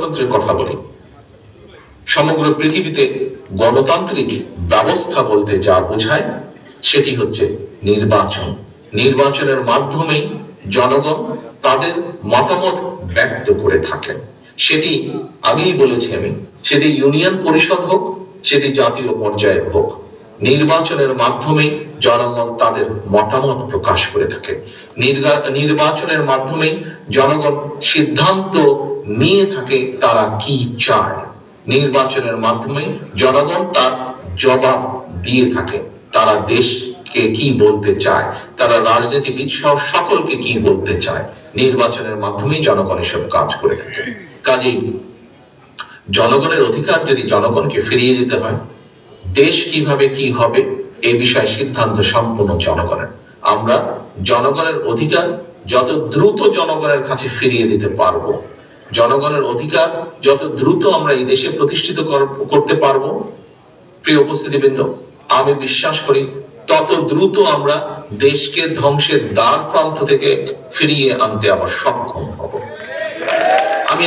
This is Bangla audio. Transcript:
গণতন্ত্রের কথা বলি, সমগ্র পৃথিবীতে গণতান্ত্রিক ব্যবস্থা বলতে যা বোঝায় সেটি হচ্ছে নির্বাচন। নির্বাচনের মাধ্যমেই জনগণ তাদের মতামত ব্যক্ত করে থাকেন। সেটি আগেই বলেছি আমি, সেটি ইউনিয়ন পরিষদ হোক, সেটি জাতীয় পর্যায়ে হোক, নির্বাচনের মাধ্যমে জনগণ তাদের মতামত প্রকাশ করে থাকে। নির্বাচনের মাধ্যমে জনগণ সিদ্ধান্ত নিয়ে থাকে তারা কি চায়। নির্বাচনের মাধ্যমে জনগণ তার জবাব দিয়ে থাকে, তারা দেশকে কি বলতে চায়, তারা রাজনীতিবিদ সহ সকলকে কি বলতে চায়। নির্বাচনের মাধ্যমে জনগণ এসব কাজ করে থাকে। কাজেই জনগণের অধিকার যদি জনগণকে ফিরিয়ে দিতে হয়, দেশ কিভাবে কি হবে এই বিষয়ে সিদ্ধান্ত সম্পূর্ণ জনগণের। আমরা জনগণের অধিকার যত দ্রুত জনগণের কাছে ফিরিয়ে দিতে পারবো, জনগণের অধিকার যত দ্রুত আমরা এই দেশে প্রতিষ্ঠিত করতে পারবো, প্রিয় উপস্থিতিবৃন্দ, আমি বিশ্বাস করি তত দ্রুত আমরা দেশকে ধ্বংসের দ্বার প্রান্ত থেকে ফিরিয়ে আনতে আবার সক্ষম হব। আমি